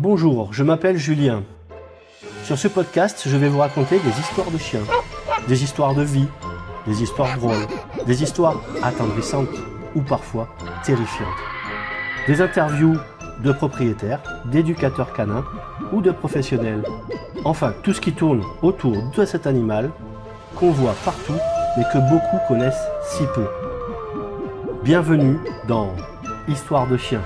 Bonjour, je m'appelle Julien. Sur ce podcast, je vais vous raconter des histoires de chiens, des histoires de vie, des histoires drôles, des histoires attendrissantes ou parfois terrifiantes. Des interviews de propriétaires, d'éducateurs canins ou de professionnels. Enfin, tout ce qui tourne autour de cet animal qu'on voit partout mais que beaucoup connaissent si peu. Bienvenue dans Histoire de chiens.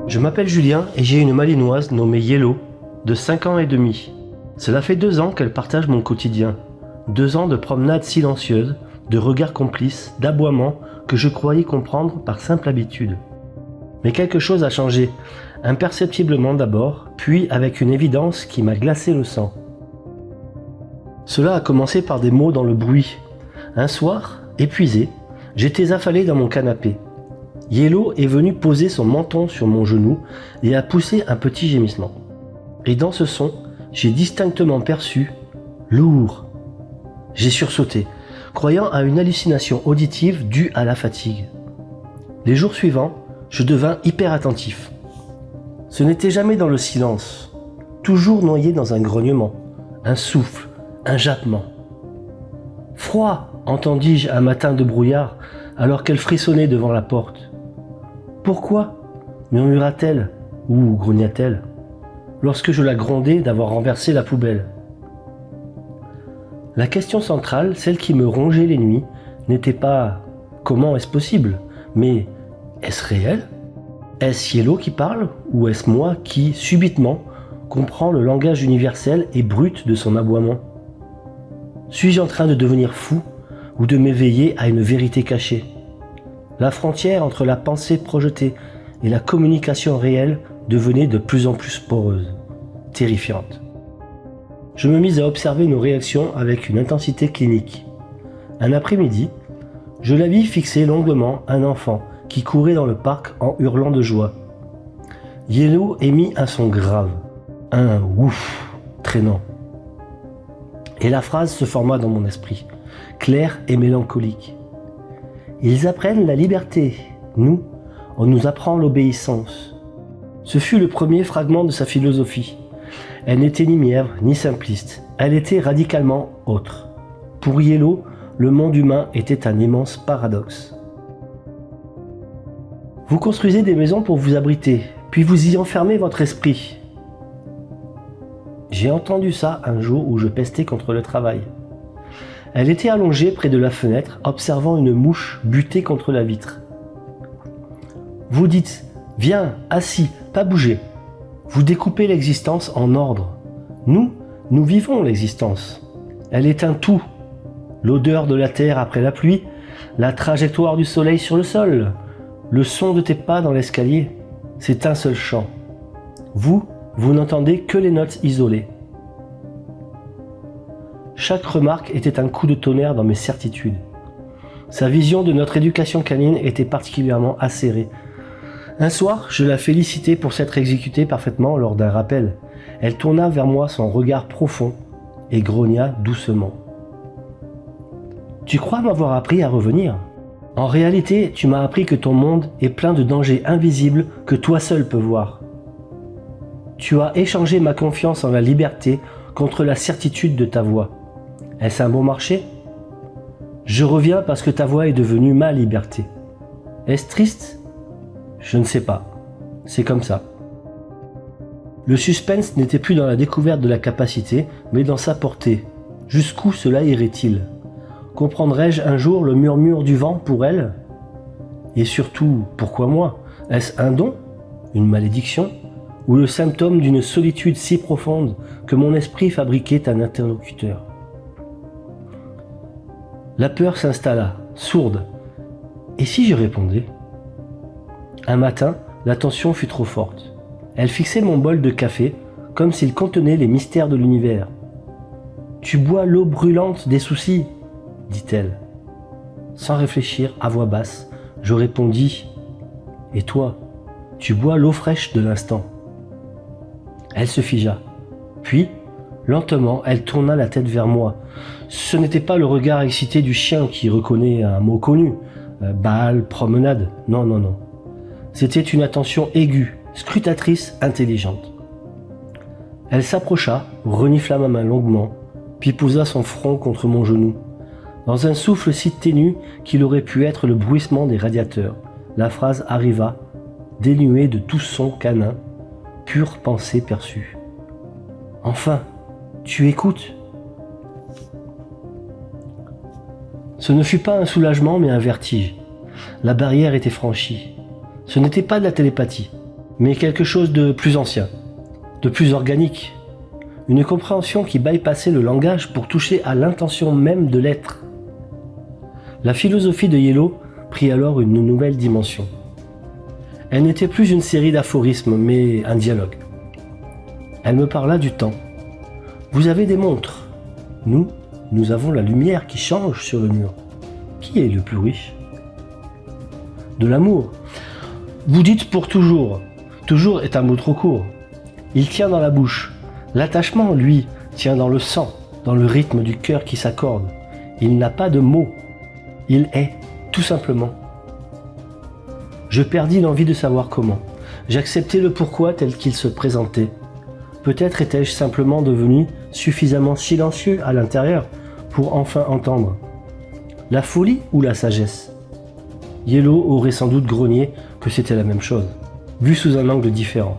Je m'appelle Julien et j'ai une malinoise nommée Yellow, de 5 ans et demi. Cela fait 2 ans qu'elle partage mon quotidien. 2 ans de promenades silencieuses, de regards complices, d'aboiements que je croyais comprendre par simple habitude. Mais quelque chose a changé, imperceptiblement d'abord, puis avec une évidence qui m'a glacé le sang. Cela a commencé par des mots dans le bruit. Un soir, épuisé, j'étais affalé dans mon canapé. Yellow est venue poser son menton sur mon genou et a poussé un petit gémissement. Et dans ce son, j'ai distinctement perçu « lourd ». J'ai sursauté, croyant à une hallucination auditive due à la fatigue. Les jours suivants, je devins hyper attentif. Ce n'était jamais dans le silence, toujours noyé dans un grognement, un souffle, un jappement. « Froid !» entendis-je un matin de brouillard alors qu'elle frissonnait devant la porte. « Pourquoi ?» murmura-t-elle ou grogna-t-elle lorsque je la grondai d'avoir renversé la poubelle. La question centrale, celle qui me rongeait les nuits, n'était pas « comment est-ce possible ?» mais « est-ce réel ? Est-ce Yellow qui parle ou est-ce moi qui, subitement, comprend le langage universel et brut de son aboiement ? Suis-je en train de devenir fou ou de m'éveiller à une vérité cachée ? La frontière entre la pensée projetée et la communication réelle devenait de plus en plus poreuse, terrifiante. Je me mis à observer nos réactions avec une intensité clinique. Un après-midi, je la vis fixer longuement un enfant qui courait dans le parc en hurlant de joie. Yellow émit un son grave, un ouf traînant. Et la phrase se forma dans mon esprit, claire et mélancolique. Ils apprennent la liberté, nous, on nous apprend l'obéissance. Ce fut le premier fragment de sa philosophie. Elle n'était ni mièvre, ni simpliste, elle était radicalement autre. Pour Yellow, le monde humain était un immense paradoxe. Vous construisez des maisons pour vous abriter, puis vous y enfermez votre esprit. J'ai entendu ça un jour où je pestais contre le travail. Elle était allongée près de la fenêtre, observant une mouche buter contre la vitre. Vous dites « Viens, assis, pas bouger ». Vous découpez l'existence en ordre. Nous vivons l'existence. Elle est un tout. L'odeur de la terre après la pluie, la trajectoire du soleil sur le sol, le son de tes pas dans l'escalier, c'est un seul chant. Vous n'entendez que les notes isolées. Chaque remarque était un coup de tonnerre dans mes certitudes. Sa vision de notre éducation canine était particulièrement acérée. Un soir, je la félicitai pour s'être exécutée parfaitement lors d'un rappel. Elle tourna vers moi son regard profond et grogna doucement. « Tu crois m'avoir appris à revenir ? En réalité, tu m'as appris que ton monde est plein de dangers invisibles que toi seul peux voir. Tu as échangé ma confiance en la liberté contre la certitude de ta voix. Est-ce un bon marché ? Je reviens parce que ta voix est devenue ma liberté. Est-ce triste ? Je ne sais pas. C'est comme ça. » Le suspense n'était plus dans la découverte de la capacité, mais dans sa portée. Jusqu'où cela irait-il ? Comprendrais-je un jour le murmure du vent pour elle ? Et surtout, pourquoi moi ? Est-ce un don ? Une malédiction ? Ou le symptôme d'une solitude si profonde que mon esprit fabriquait un interlocuteur ? La peur s'installa, sourde. Et si je répondais ? Un matin, la tension fut trop forte. Elle fixait mon bol de café, comme s'il contenait les mystères de l'univers. « Tu bois l'eau brûlante des soucis », dit-elle. Sans réfléchir, à voix basse, je répondis « Et toi, tu bois l'eau fraîche de l'instant ». Elle se figea. Puis, Lentement, elle tourna la tête vers moi. Ce n'était pas le regard excité du chien qui reconnaît un mot connu. Bal, promenade. Non, non, non. C'était une attention aiguë, scrutatrice, intelligente. Elle s'approcha, renifla ma main longuement, puis posa son front contre mon genou. Dans un souffle si ténu qu'il aurait pu être le bruissement des radiateurs, la phrase arriva, dénuée de tout son canin, pure pensée perçue. « Enfin, tu écoutes ?» Ce ne fut pas un soulagement, mais un vertige. La barrière était franchie. Ce n'était pas de la télépathie, mais quelque chose de plus ancien, de plus organique. Une compréhension qui bypassait le langage pour toucher à l'intention même de l'être. La philosophie de Yellow prit alors une nouvelle dimension. Elle n'était plus une série d'aphorismes, mais un dialogue. Elle me parla du temps. Vous avez des montres. Nous avons la lumière qui change sur le mur. Qui est le plus riche? De l'amour. Vous dites pour toujours. Toujours est un mot trop court. Il tient dans la bouche. L'attachement, lui, tient dans le sang, dans le rythme du cœur qui s'accorde. Il n'a pas de mots. Il est, tout simplement. Je perdis l'envie de savoir comment. J'acceptai le pourquoi tel qu'il se présentait. Peut-être étais-je simplement devenu suffisamment silencieux à l'intérieur pour enfin entendre. La folie ou la sagesse? Yellow aurait sans doute grogné que c'était la même chose, vu sous un angle différent.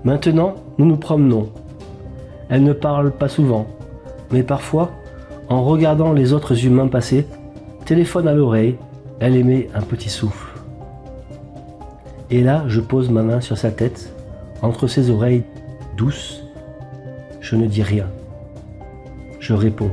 Maintenant, nous nous promenons. Elle ne parle pas souvent, mais parfois, en regardant les autres humains passer, téléphone à l'oreille, elle émet un petit souffle. Et là, je pose ma main sur sa tête, entre ses oreilles douces. Je ne dis rien. Je réponds.